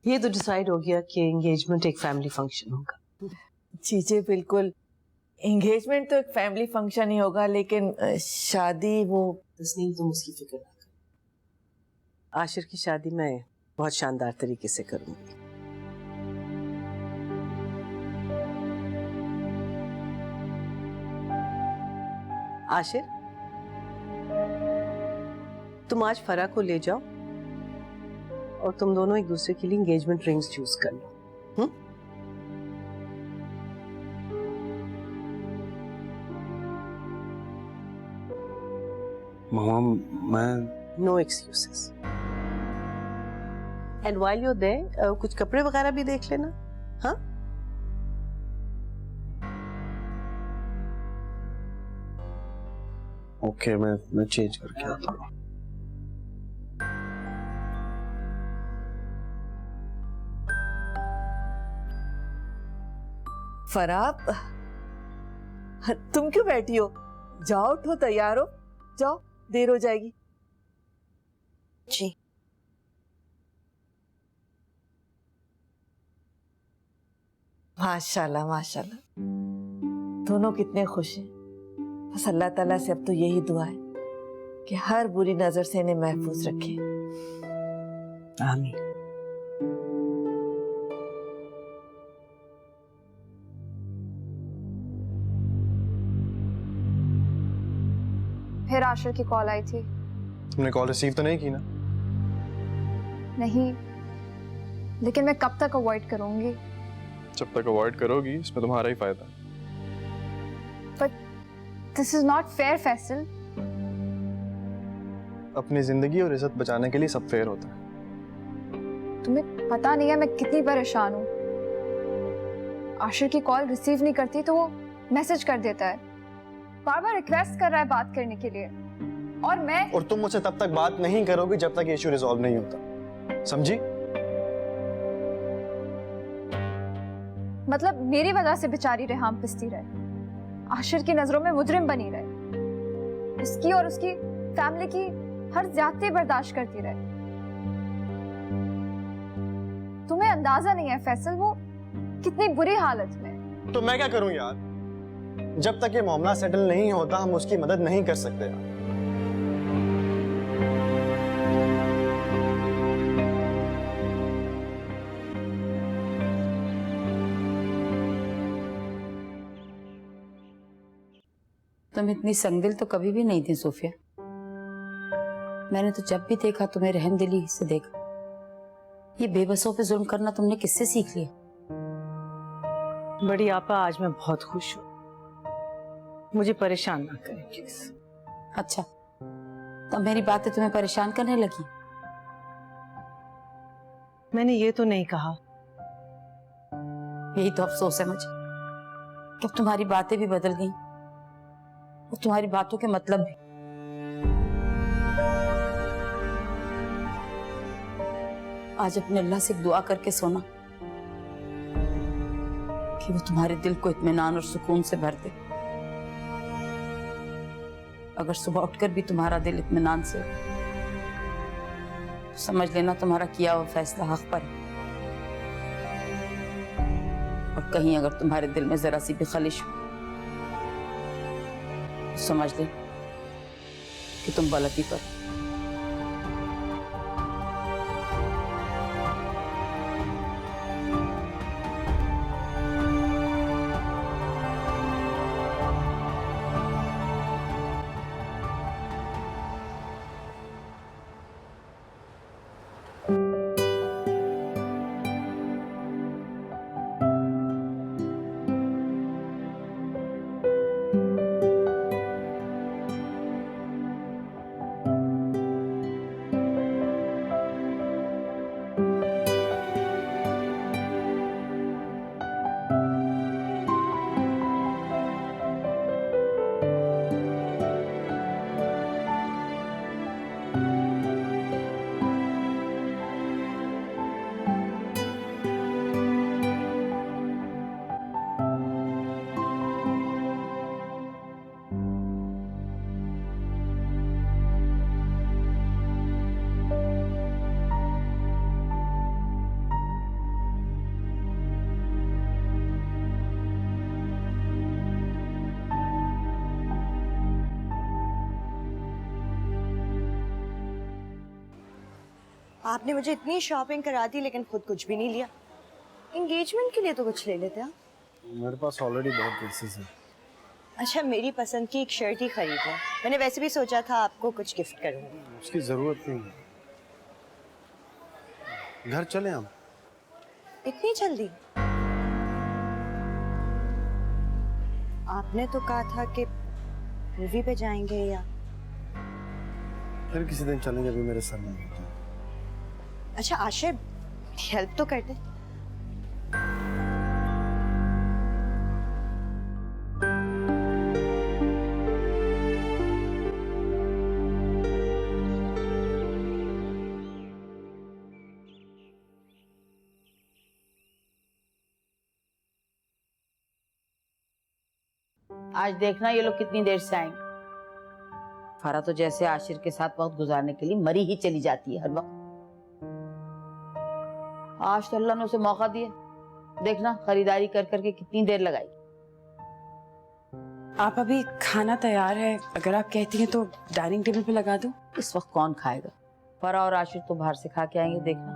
ये तो डिसाइड हो गया कि एंगेजमेंट एक फैमिली फंक्शन होगा। जी जी बिल्कुल, एंगेजमेंट तो एक फैमिली फंक्शन ही होगा, लेकिन शादी वो तस्नीम तुम उसकी फिक्र ना कर। आशिर की शादी मैं बहुत शानदार तरीके से करूंगी। आशिर, तुम आज फरा को ले जाओ और तुम दोनों एक दूसरे के लिए एंगेजमेंट रिंग्स चूज कर लो। मामा मैं no excuses. And while you are there कुछ कपड़े वगैरह भी देख लेना। हाँ, ओके, मैं चेंज करके आता हूँ। फराब, तुम क्यों बैठी हो? जाओ, उठो, तैयार हो, जाओ, देर हो जाएगी। जी माशाल्लाह माशाल्लाह, दोनों कितने खुश हैं। बस अल्लाह ताला से अब तो यही दुआ है कि हर बुरी नजर से इन्हें महफूज रखे। आमीन। फिर आशिर की कॉल आई थी? तुमने कॉल रिसीव तो नहीं की ना? नहीं, लेकिन मैं कब तक अवॉइड करूंगी? जब तक अवॉइड करोगी इसमें तुम्हारा ही फायदा है। But this is not fair Faisal. अपनी जिंदगी और इज्जत बचाने के लिए सब फेयर होता है। तुम्हें पता नहीं है मैं कितनी परेशान हूँ। आशिर की कॉल रिसीव नहीं करती तो वो मैसेज कर देता है, बार बार रिक्वेस्ट कर रहा है बात करने के लिए, और तुम मुझसे तब तक बात नहीं करोगी जब तक ये इशू रिजॉल्व नहीं होता, समझी? मतलब मेरी वजह से बेचारी रेहाम पिसती रहे, आशिर की नजरों में मुजरिम बनी रहे, उसकी और उसकी फैमिली की हर ज्यादती बर्दाश्त करती रहे। तुम्हें अंदाजा नहीं है फैसल वो कितनी बुरी हालत में। तो मैं क्या करूं यार? जब तक ये मामला सेटल नहीं होता हम उसकी मदद नहीं कर सकते यार। तुम इतनी संगदिल तो कभी भी नहीं थी सोफिया। मैंने तो जब भी देखा तुम्हें रहमदिली से देखा। ये बेबसों पे जुल्म करना तुमने किससे सीख लिया? बड़ी आपा, आज मैं बहुत खुश हूँ, मुझे परेशान ना करें प्लीज। अच्छा, तब मेरी बातें तुम्हें परेशान करने लगी? मैंने ये तो नहीं कहा। यही तो अफसोस है मुझे कि अब तुम्हारी बातें भी बदल गई और तुम्हारी बातों के मतलब भी। आज अपने अल्लाह से दुआ करके सोना कि वो तुम्हारे दिल को इत्मीनान और सुकून से भर दे। अगर सुबह उठकर भी तुम्हारा दिल इत्मीनान से तो समझ लेना तुम्हारा किया हुआ फैसला हक पर है। और कहीं अगर तुम्हारे दिल में जरा सी भी खलिश हो तो समझ ले कि तुम गलती पर हो। आपने मुझे इतनी शॉपिंग करा दी लेकिन खुद कुछ भी नहीं लिया। एंगेजमेंट के लिए तो कुछ ले लेते आप। मेरे पास ऑलरेडी बहुत ड्रेसेस हैं। अच्छा, मेरी पसंद की एक शर्ट ही खरीद लो। मैंने वैसे भी सोचा था आपको कुछ गिफ्ट करूंगी। उसकी जरूरत नहीं है। घर चले हम। इतनी जल्दी? आपने तो कहा था कि मूवी पे जाएंगे या फिर किसी दिन चलेंगे, अभी मेरे सर में। अच्छा आशिर, हेल्प तो कर दे। आज देखना ये लोग कितनी देर से आएंगे। फारा तो जैसे आशिर के साथ वक्त गुजारने के लिए मरी ही चली जाती है हर वक्त। आज तो अल्लाह ने उसे मौका दिया, देखना खरीदारी कर करके कितनी देर लगाई। आप अभी खाना तैयार है, अगर आप कहती हैं तो डाइनिंग टेबल पे लगा दूं। इस वक्त कौन खाएगा? फारा और आशिर तो बाहर से खा के आएंगे, देखना।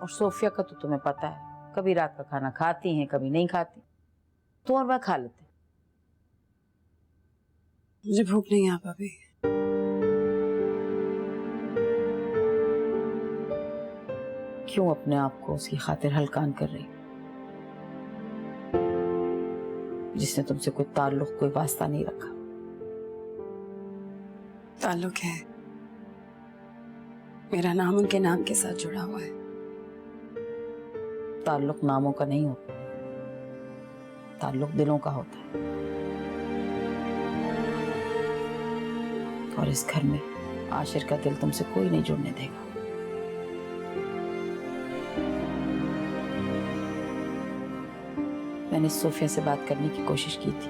और सोफिया का तो तुम्हें पता है, कभी रात का खाना खाती हैं कभी नहीं खाती। तुम और मैं खा लेते। मुझे भूख नहीं है आप अभी। क्यों अपने आप को उसकी खातिर हलकान कर रही, जिसने तुमसे कोई ताल्लुक कोई वास्ता नहीं रखा? ताल्लुक है, मेरा नाम उनके नाम के साथ जुड़ा हुआ है। ताल्लुक नामों का नहीं होता, ताल्लुक दिलों का होता है। और इस घर में आशिर का दिल तुमसे कोई नहीं जुड़ने देगा। मैंने सोफिया से बात करने की कोशिश की थी,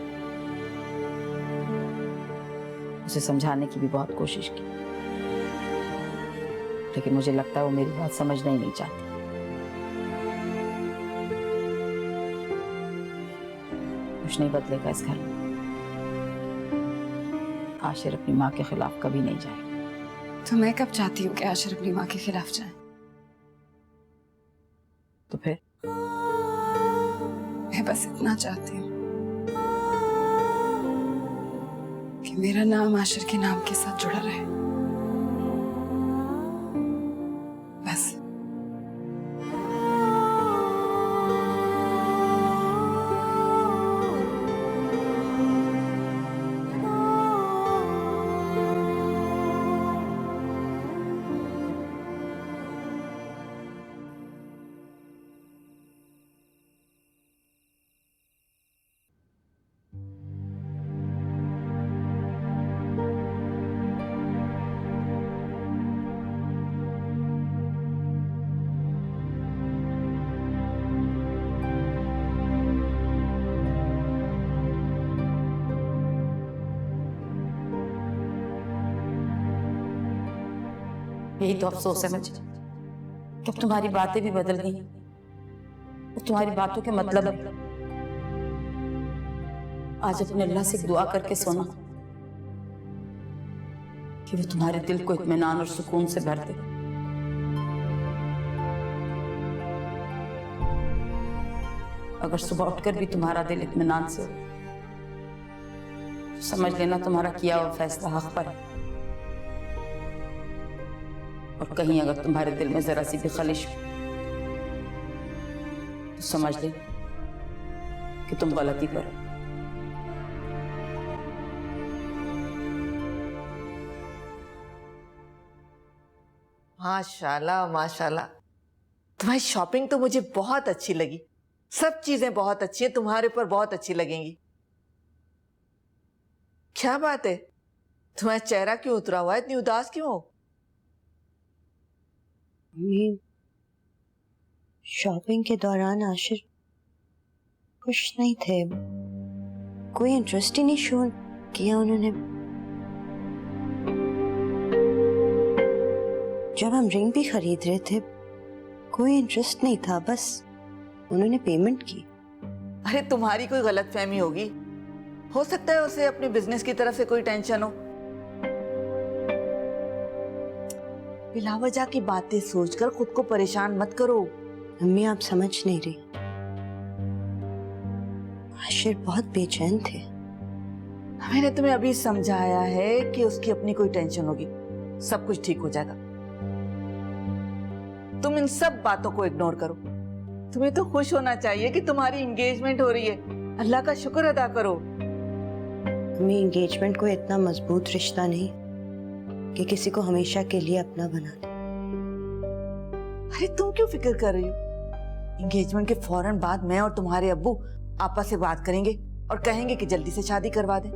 उसे समझाने की भी बहुत कोशिश की, लेकिन मुझे लगता है वो मेरी बात समझना ही नहीं चाहती। कुछ नहीं बदलेगा इस घर में। आशिर अपनी माँ के खिलाफ कभी नहीं जाएगा। तो मैं कब चाहती हूँ कि आशिर अपनी माँ के खिलाफ जाए? तो फिर मैं बस इतना चाहती हूँ कि मेरा नाम आशिर के नाम के साथ जुड़ा रहे, बस। यही तो अफसोस है मुझे कि अब तुम्हारी बातें भी बदल गई और तुम्हारी बातों के मतलब आज अपने अल्लाह से एक दुआ करके सोना कि वो तुम्हारे दिल को इत्मीनान और सुकून से भर दे। अगर सुबह उठकर भी तुम्हारा दिल इत्मीनान से हो तो समझ लेना तुम्हारा किया हुआ फैसला हक पर है। और कहीं अगर तुम्हारे दिल में जरा सी भी खलिश हो तो समझ ले कि तुम गलती पर हो। माशाल्लाह माशाल्लाह, तुम्हारी शॉपिंग तो मुझे बहुत अच्छी लगी। सब चीजें बहुत अच्छी हैं, तुम्हारे ऊपर बहुत अच्छी लगेंगी। क्या बात है, तुम्हारा चेहरा क्यों उतरा हुआ है, इतनी उदास क्यों हो? शॉपिंग के दौरान आशिर खुश नहीं थे, कोई इंटरेस्ट ही नहीं शो किया उन्होंने। जब हम रिंग भी खरीद रहे थे कोई इंटरेस्ट नहीं था, बस उन्होंने पेमेंट की। अरे तुम्हारी कोई गलतफहमी होगी, हो सकता है उसे अपने बिजनेस की तरफ से कोई टेंशन हो। बिलावजा की बातें सोचकर खुद को परेशान मत करो। अम्मी आप समझ नहीं रही, आशिर बहुत बेचैन थे। मैंने तुम्हें अभी समझाया है कि उसकी अपनी कोई टेंशन होगी, सब कुछ ठीक हो जाएगा। तुम इन सब बातों को इग्नोर करो। तुम्हें तो खुश होना चाहिए कि तुम्हारी एंगेजमेंट हो रही है। अल्लाह का शुक्र अदा करो। अम्मी एंगेजमेंट को इतना मजबूत रिश्ता नहीं कि किसी को हमेशा के लिए अपना बना ले। अरे तुम क्यों फिक्र कर रही हो? एंगेजमेंट के फौरन बाद मैं और तुम्हारे अब्बू आपस से बात करेंगे और कहेंगे कि जल्दी से शादी करवा दें।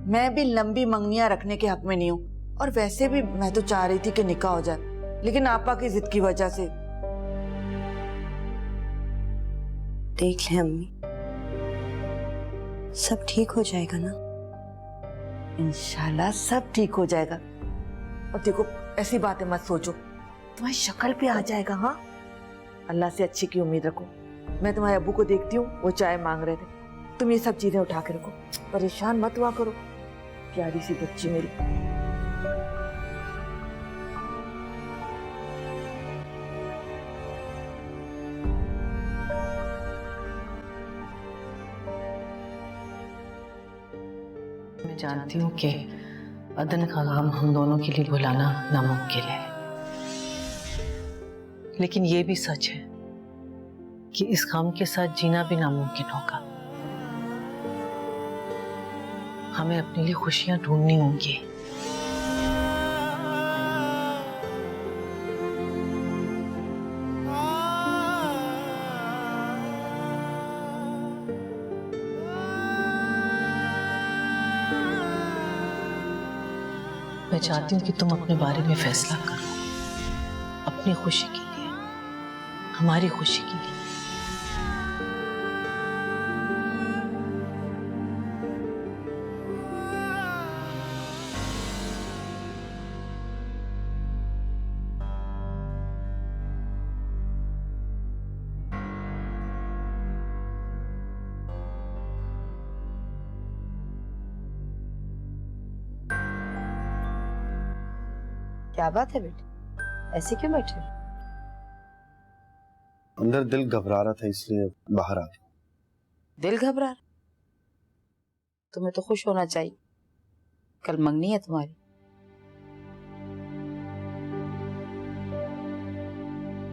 मैं भी लंबी मंगनियां रखने के हक में नहीं हूं, और वैसे भी मैं तो चाह रही थी कि निकाह हो जाए, लेकिन आपा की जिद की वजह से। देख ले अम्मी, सब ठीक हो जाएगा ना? इंशाल्लाह सब ठीक हो जाएगा। और देखो, ऐसी बातें मत सोचो, तुम्हारी शक्ल पे आ जाएगा। हाँ, अल्लाह से अच्छी की उम्मीद रखो। मैं तुम्हारे अब्बू को देखती हूँ, वो चाय मांग रहे थे। तुम ये सब चीजें उठा के रखो, परेशान मत हुआ करो, प्यारी सी बच्ची मेरी। मैं जानती हूँ कि अदन का काम हम दोनों के लिए बुलाना नामुमकिन है, लेकिन ये भी सच है कि इस काम के साथ जीना भी नामुमकिन होगा। हमें अपने लिए खुशियां ढूंढनी होंगी। मैं चाहती हूँ कि तुम अपने बारे में फैसला करो, अपनी खुशी के लिए, हमारी खुशी के लिए। क्या बात है बेटे, ऐसे क्यों बैठे हो? अंदर दिल घबरा रहा था इसलिए बाहर आ गया। दिल घबरा रहा? तुम्हें तो खुश होना चाहिए, कल मंगनी है तुम्हारी।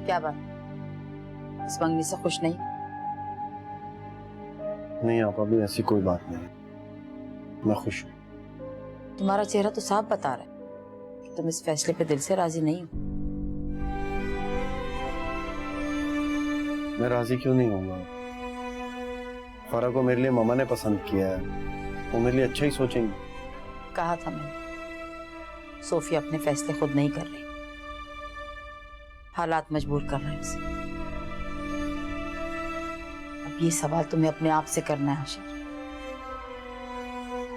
क्या बात, इस मंगनी से खुश नहीं? नहीं आप अभी ऐसी कोई बात नहीं, मैं खुश हूँ। तुम्हारा चेहरा तो साफ बता रहा है कि तुम इस फैसले पे दिल से राजी नहीं हो। मैं राजी क्यों नहीं होऊंगा? फरा को मेरे लिए मामा ने पसंद किया है, वो मेरे लिए अच्छा ही सोचेंगे। कहा था मैंने, सोफिया अपने फैसले खुद नहीं कर रही, हालात मजबूर कर रहे हैं उसे। अब ये सवाल तुम्हें अपने आप से करना है आशिर,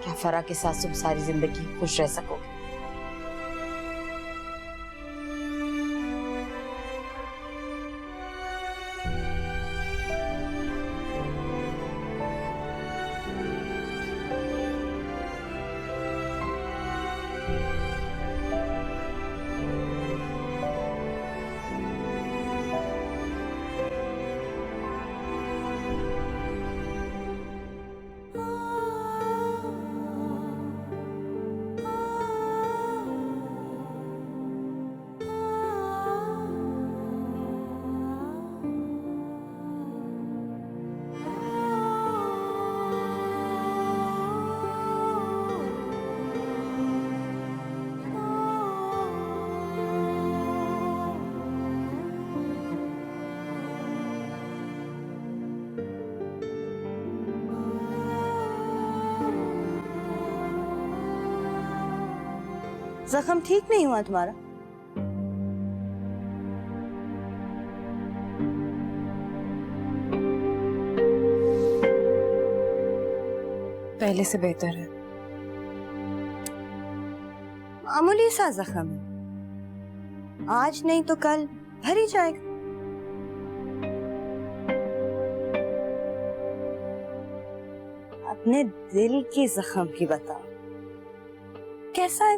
क्या फरा के साथ तुम सारी जिंदगी खुश रह सकोगे? जख्म ठीक नहीं हुआ तुम्हारा? पहले से बेहतर है। मामूली सा जख्म है, आज नहीं तो कल भर ही जाएगा। अपने दिल की जख्म की बताओ, कैसा है?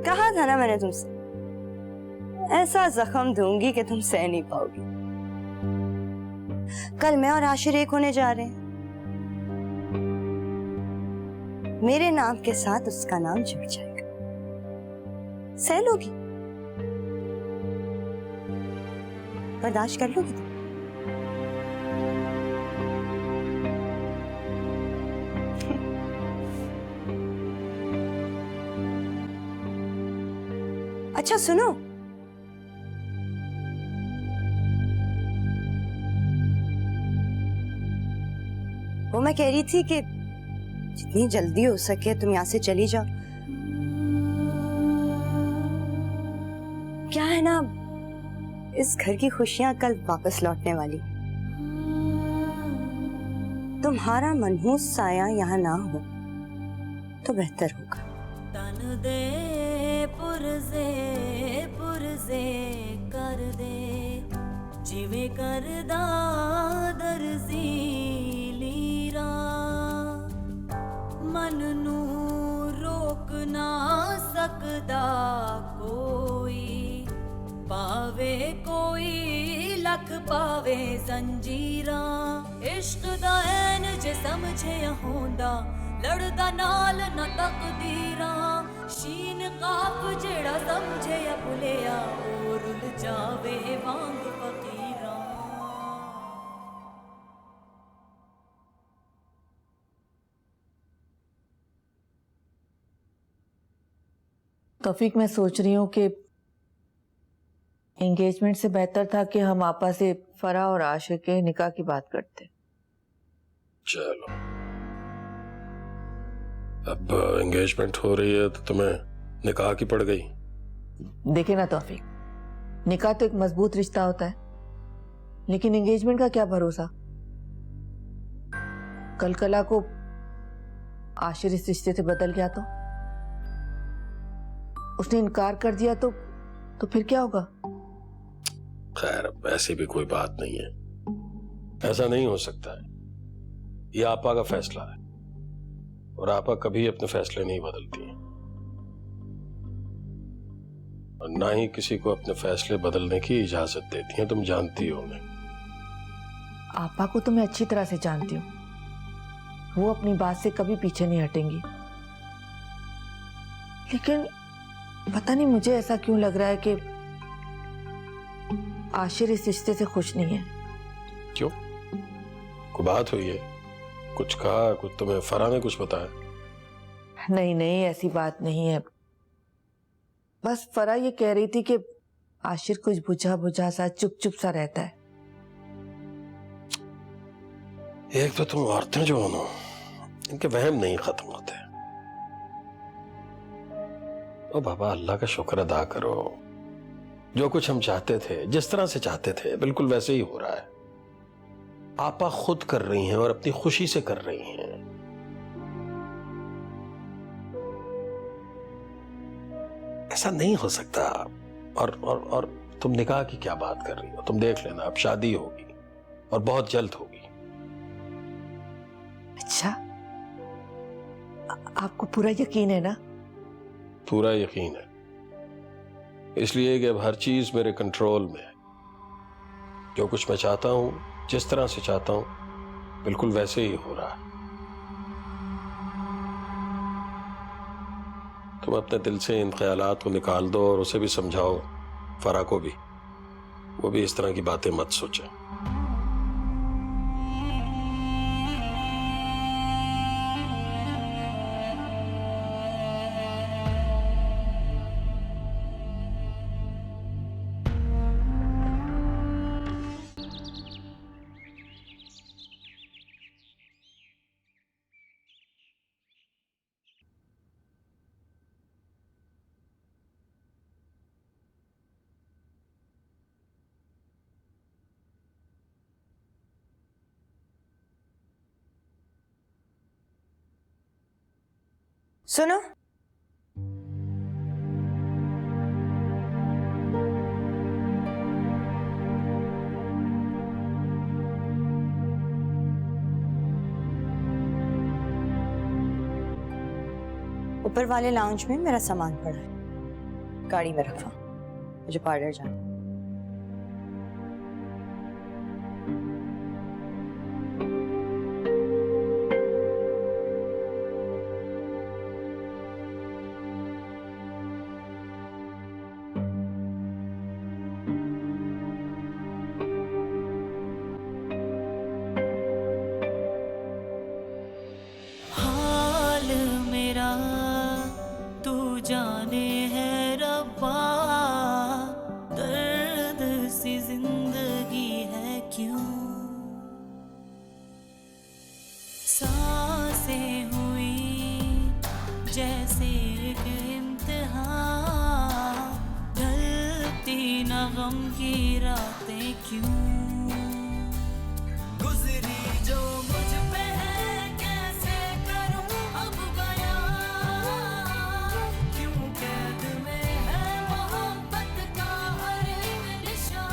कहा था ना मैंने तुमसे, ऐसा जख्म दूंगी कि तुम सह नहीं पाओगी। कल मैं और आशिर एक होने जा रहे हैं। मेरे नाम के साथ उसका नाम जुड़ जाएगा। सह लोगी? बर्दाश्त कर लोगी तुम? अच्छा सुनो, वो मैं कह रही थी कि जितनी जल्दी हो सके तुम यहाँ से चली जाओ। क्या है ना, इस घर की खुशियां कल वापस लौटने वाली। तुम्हारा मनहूस साया यहाँ ना हो तो बेहतर होगा। तन दे पुरजे पुरजे कर दे जिवे करदा दर्जी लीरा मन नू रोक ना सकदा कोई पावे कोई लख पावे जंजीरा इश्क दा ऐन जे समझे होंदा लड़दा नाल न तकदीरा शीन काफ जेड़ा समझे या भुलिया ओ रुल जावे वांग फकीरा। तौफीक, मैं सोच रही हूँ कि एंगेजमेंट से बेहतर था कि हम आपा से फरा और आशिर के निकाह की बात करते। चलो, अब एंगेजमेंट हो रही है तो तुम्हें निकाह की पड़ गई। देखे ना तौफीक, निकाह तो एक मजबूत रिश्ता होता है, लेकिन एंगेजमेंट का क्या भरोसा। कल कला को आशिर इस रिश्ते से बदल गया तो, उसने इनकार कर दिया तो फिर क्या होगा। खैर, अब ऐसी भी कोई बात नहीं है, ऐसा नहीं हो सकता है। ये आपा का फैसला है और आपा कभी अपने फैसले नहीं बदलती हैं और ना ही किसी को अपने फैसले बदलने की इजाजत देती हैं। तुम जानती हो उन्हें। आपा को तो मैं अच्छी तरह से जानती हूँ, वो अपनी बात से कभी पीछे नहीं हटेंगी, लेकिन पता नहीं मुझे ऐसा क्यों लग रहा है कि आशिर इस रिश्ते से खुश नहीं है। क्यों? कोई बात हुई है? कुछ कहा? कुछ तुम्हें फरा ने कुछ बताया? नहीं नहीं, ऐसी बात नहीं है। बस फरा ये कह रही थी कि आशिर कुछ बुझा बुझा सा चुप चुप सा रहता है। एक तो तुम औरतें जो हो ना, इनके वहम नहीं खत्म होते। ओ बाबा, अल्लाह का शुक्र अदा करो, जो कुछ हम चाहते थे, जिस तरह से चाहते थे, बिल्कुल वैसे ही हो रहा है। आपा खुद कर रही हैं और अपनी खुशी से कर रही हैं। ऐसा नहीं हो सकता। और तुम निकाह की क्या बात कर रही हो? तुम देख लेना, अब शादी होगी और बहुत जल्द होगी। अच्छा, आपको पूरा यकीन है ना? पूरा यकीन है, इसलिए कि अब हर चीज मेरे कंट्रोल में है। जो कुछ मैं चाहता हूं, जिस तरह से चाहता हूं, बिल्कुल वैसे ही हो रहा है। तुम अपने दिल से इन ख्यालात को निकाल दो और उसे भी समझाओ, फरा को भी, वो भी इस तरह की बातें मत सोचे। सुनो, ऊपर वाले लाउंज में मेरा सामान पड़ा है, गाड़ी में रखा, मुझे पार्लर जाना। हाल मेरा तू जाने है रब्बा, दर्द सी जिंदगी है क्यों, सांसें हुई जैसे एक इम्तिहान, ढलती न गम की रातें क्यों, गुजरी जो मुझ पे है कैसे करूं अब बयां, क्यों कैद में है मोहब्बत का हर एक निशान।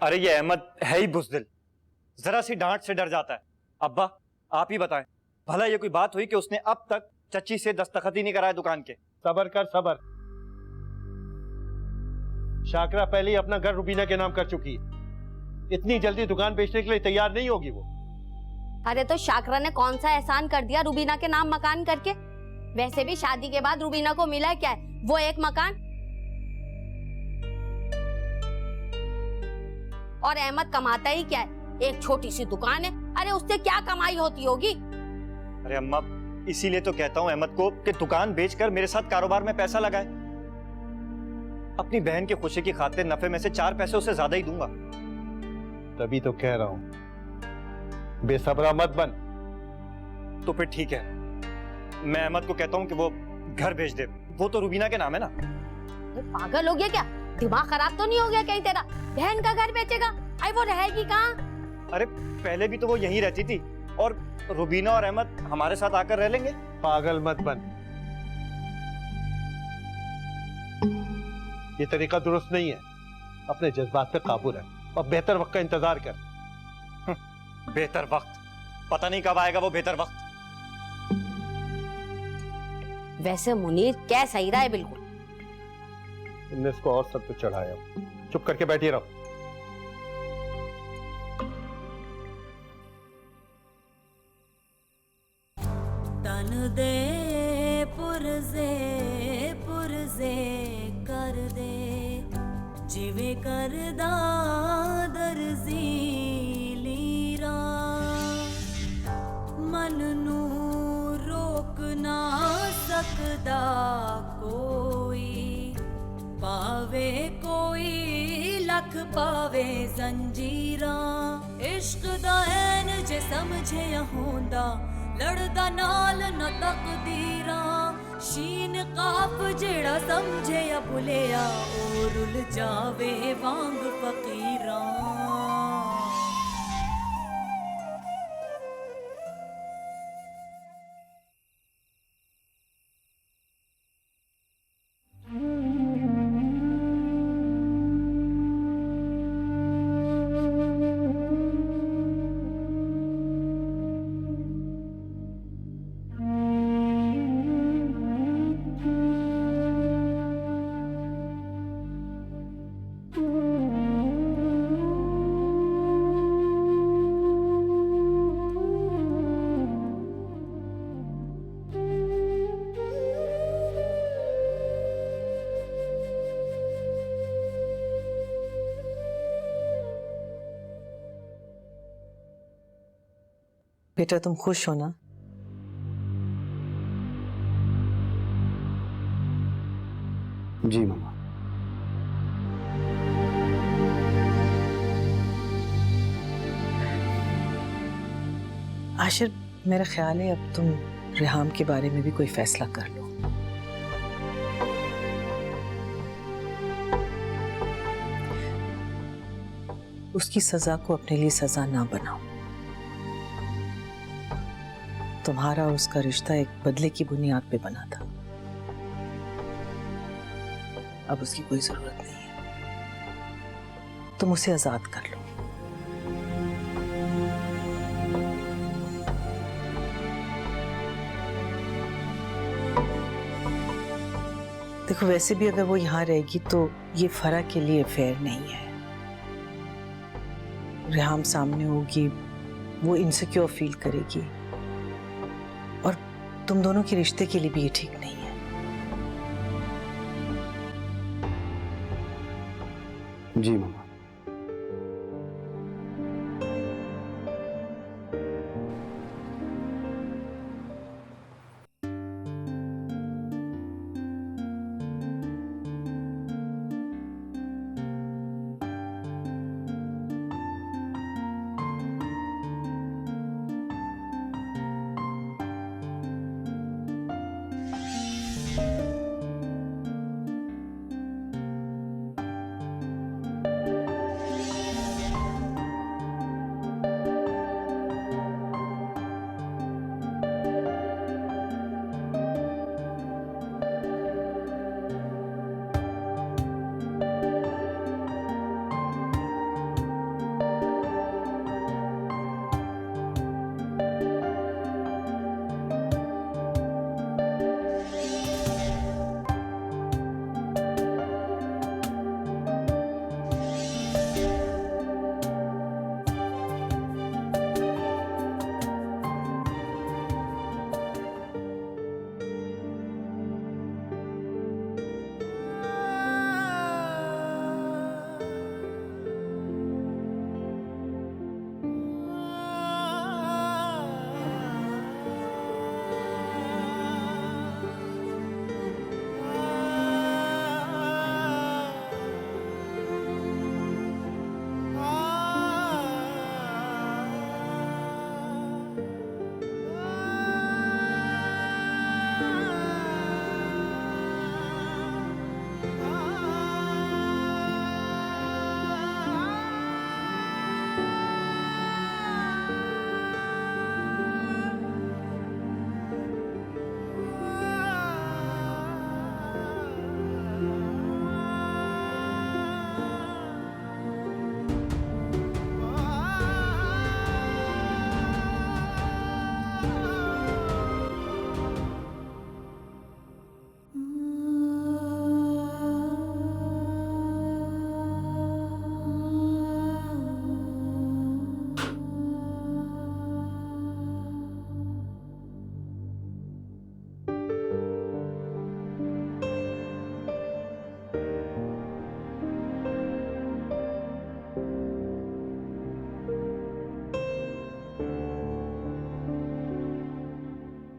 अरे ये अहमद है ही बुज़दिल, जरा सी डांट से डर जाता है। अब्बा आप ही बताएं, भला ये कोई बात हुई कि उसने अब तक चच्ची से दस्तखत ही नहीं कराया दुकान के? सबर कर सबर। शाकरा पहले ही अपना घर रुबीना के नाम कर चुकी है, इतनी जल्दी दुकान बेचने के लिए तैयार नहीं होगी वो। अरे तो शाकरा ने कौन सा एहसान कर दिया रुबीना के नाम मकान करके? वैसे भी शादी के बाद रुबीना को मिला क्या है, वो एक मकान। और अहमद कमाता ही क्या है, एक छोटी सी दुकान है, अरे उससे क्या कमाई होती होगी। अरे अम्मा इसीलिए तो कहता हूँ अहमद को कि दुकान बेचकर मेरे साथ कारोबार में पैसा लगाए। अपनी बहन की खुशी की खातिर नफे में से 4 पैसे उसे ज्यादा ही दूंगा। तभी तो कह रहा हूँ बेसब्रा मत बन। तो फिर ठीक है, मैं अहमद को कहता हूँ कि वो घर भेज दे, वो तो रुबीना के नाम है ना। पागल हो गया क्या, दिमाग खराब तो नहीं हो गया कहीं तेरा? बहन का घर बेचेगा, आई वो रहेगी कहाँ? अरे पहले भी तो वो यहीं रहती थी, और रुबीना और अहमद हमारे साथ आकर रह लेंगे। पागल मत बन, ये तरीका दुरुस्त नहीं है। अपने जज्बात पे काबू रख और बेहतर वक्त का इंतजार कर। बेहतर वक्त? पता नहीं कब आएगा वो बेहतर वक्त। वैसे मुनीर क्या सही रहा है बिल्कुल। तुमने इसको और सब पे चढ़ाया, चुप करके बैठी रहो। तन दे पुरजे पुरजे कर दे, जिवे करदा दर्जी लीरा, मन नू रोक ना सकदा कोई, पावे कोई लख पावे जंजीरा, इश्क दा ऐन जे समझे होंदा, लड़दा नाल न तकदीरा, शीन काफ जेड़ा समझे या भुलिया, ओ रुल जावे वांग फकीरा। बेटा तुम खुश हो ना? जी मम्मा। आशिर, मेरा ख्याल है अब तुम रेहाम के बारे में भी कोई फैसला कर लो। उसकी सजा को अपने लिए सजा ना बनाओ। तुम्हारा उसका रिश्ता एक बदले की बुनियाद पे बना था। अब उसकी कोई जरूरत नहीं है। तुम उसे आजाद कर लो। देखो, वैसे भी अगर वो यहाँ रहेगी तो ये फरा के लिए फेयर नहीं है। रेहाम सामने होगी, वो इनसिक्योर फील करेगी और तुम दोनों के रिश्ते के लिए भी ये ठीक नहीं है। जी मम्मा।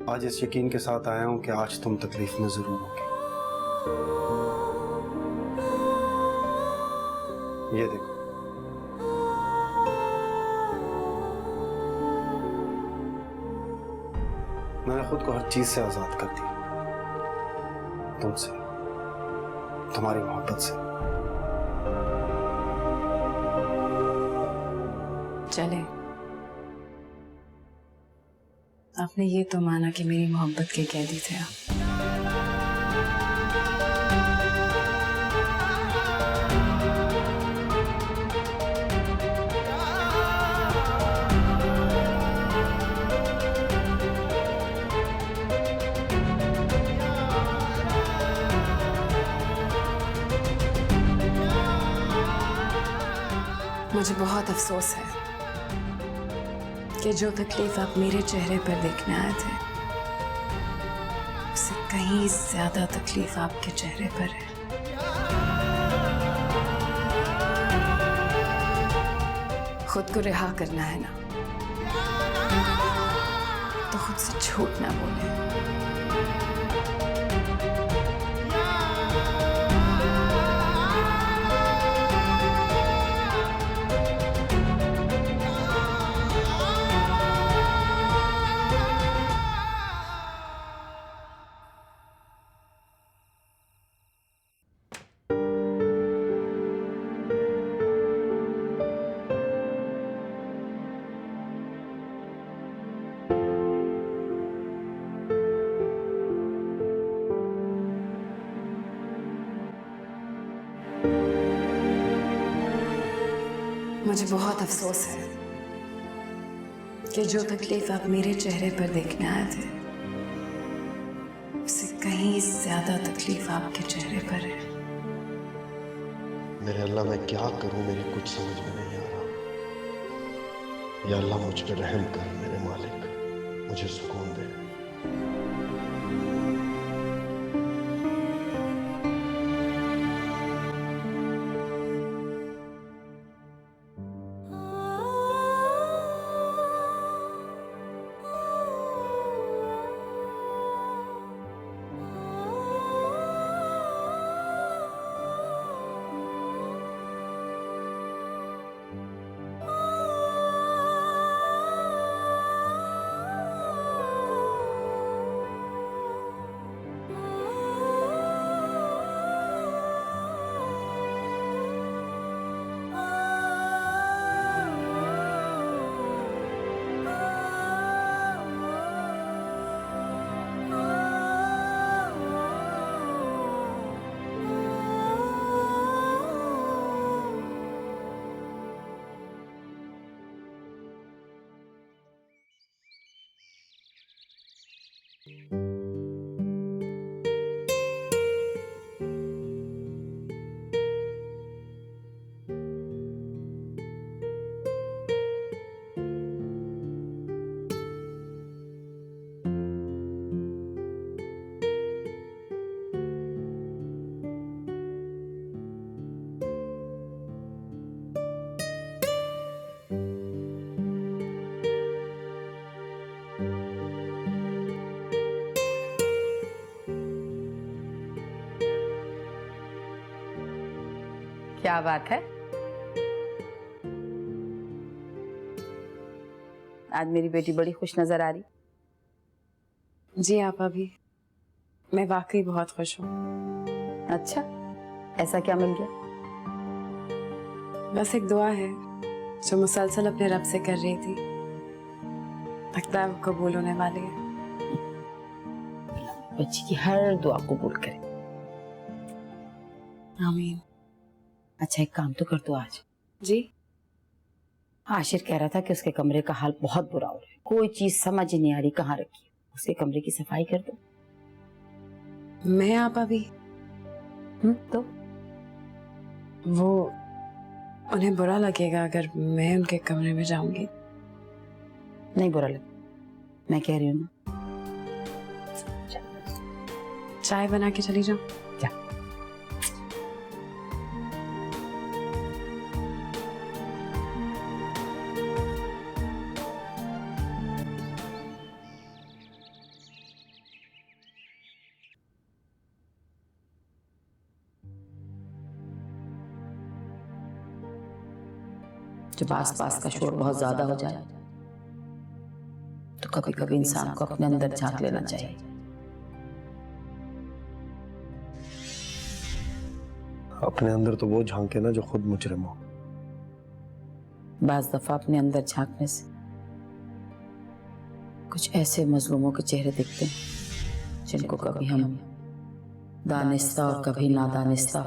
आज इस यकीन के साथ आया हूं कि आज तुम तकलीफ में जरूर होगी। ये देखो, मैंने खुद को हर चीज से आजाद कर दिया। तुमसे, तुम्हारी मोहब्बत से। चले, आपने ये तो माना कि मेरी मोहब्बत के कैदी थे आप। मुझे बहुत अफसोस है कि जो तकलीफ आप मेरे चेहरे पर देखने आए थे, उससे कहीं ज्यादा तकलीफ आपके चेहरे पर है। खुद को रिहा करना है ना? तो खुद से झूठ ना बोले। मुझे बहुत अफसोस है कि जो तकलीफ आप मेरे चेहरे पर देखने आए थे उससे कहीं ज्यादा तकलीफ आपके चेहरे पर है। मेरे अल्लाह मैं क्या करूं, मेरी कुछ समझ में नहीं आ रहा। या अल्लाह मुझ पे रहम कर मेरे मालिक, मुझे सुकून दे। क्या बात है? आज मेरी बेटी बड़ी खुश नजर आ रही। जी आप अभी, मैं वाकई बहुत खुश हूँ। अच्छा, ऐसा क्या मिल गया? बस एक दुआ है जो मुसलसल अपने रब से कर रही थी, लगता है वो कबूल होने वाली है। बच्ची की हर दुआ कबूल करे। आमीन। अच्छा एक काम तो कर दो आज। जी? आशिर कह रहा था कि उसके कमरे का हाल बहुत बुरा हो रहा है, कोई चीज समझ ही नहीं आ रही कहाँ रखी। उसके कमरे की सफाई कर दो। मैं आप अभी? तो वो उन्हें बुरा लगेगा अगर मैं उनके कमरे में जाऊंगी? नहीं बुरा लगे, मैं कह रही हूँ ना। चाय बना के चली जाऊं? जा। जब आसपास का शोर बहुत ज्यादा हो जाए तो कभी कभी इंसान को अपने अंदर झांक लेना चाहिए। अपने अंदर तो वो झांके ना जो खुद मुजरिम हो। बाज दफा अपने अंदर झांकने से कुछ ऐसे मजलूमों के चेहरे दिखते हैं जिनको कभी हम दानिस्ता और कभी नादानिस्ता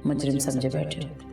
मुजरिम समझे बैठे होते।